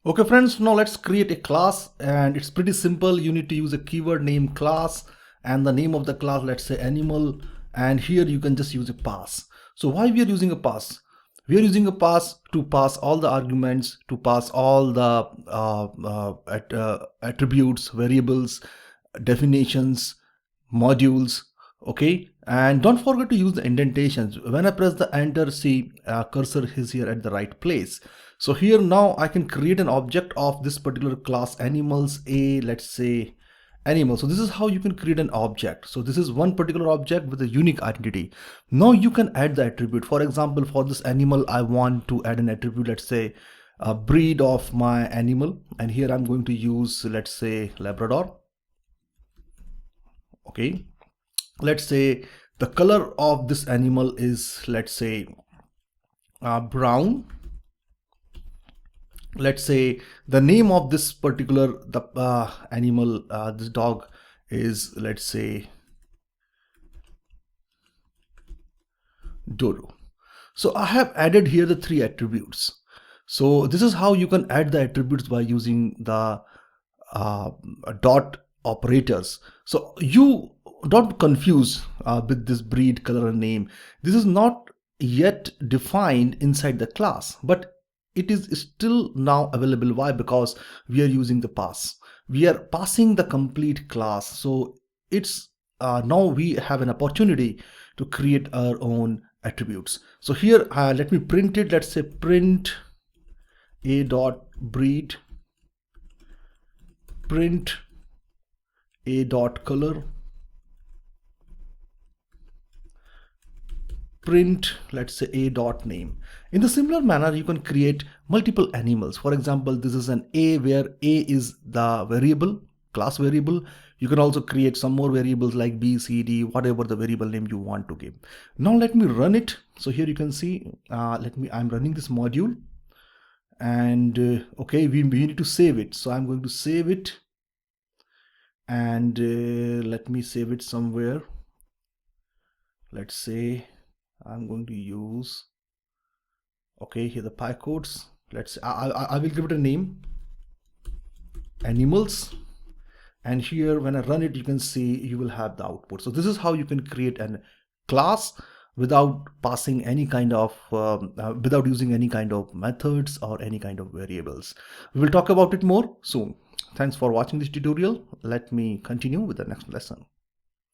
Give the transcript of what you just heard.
Okay friends, now let's create a class, and it's pretty simple. You need to use a keyword name class and the name of the class, let's say animal, and here you can just use a pass. So why we are using a pass? We are using a pass to pass all the arguments, to pass all the attributes, variables, definitions, modules. Okay, and don't forget to use the indentations. When I press the enter, see cursor is here at the right place. So here now I can create an object of this particular class animals, a, let's say animal. So this is how you can create an object. So this is one particular object with a unique identity. Now you can add the attribute. For example, for this animal I want to add an attribute, let's say a breed of my animal, and here I'm going to use, let's say, Labrador. Okay, let's say the color of this animal is, let's say, brown. Let's say the name of this particular animal, this dog, is, let's say, Dodo. So I have added here the three attributes. So this is how you can add the attributes by using the dot operators. So you don't confuse with this breed, color, and name. This is not yet defined inside the class, but it is still now available. Why? Because we are using the pass. We are passing the complete class. So it's now we have an opportunity to create our own attributes. So here let me print it. Let's say print a dot breed, print a dot color, print, let's say, a dot name. In the similar manner, you can create multiple animals. For example, this is an a, where a is the variable, class variable. You can also create some more variables like b, c, d, whatever the variable name you want to give. Now let me run it. So here you can see, I'm running this module, and okay, we need to save it. So I'm going to save it, and let me save it somewhere. Let's say I'm going to use, okay, here the PyCodes. Let's say I will give it a name, animals, and here when I run it, you can see you will have the output. So this is how you can create a class without passing any kind of without using any kind of methods or any kind of variables. We will talk about it more soon. Thanks for watching this tutorial. Let me continue with the next lesson.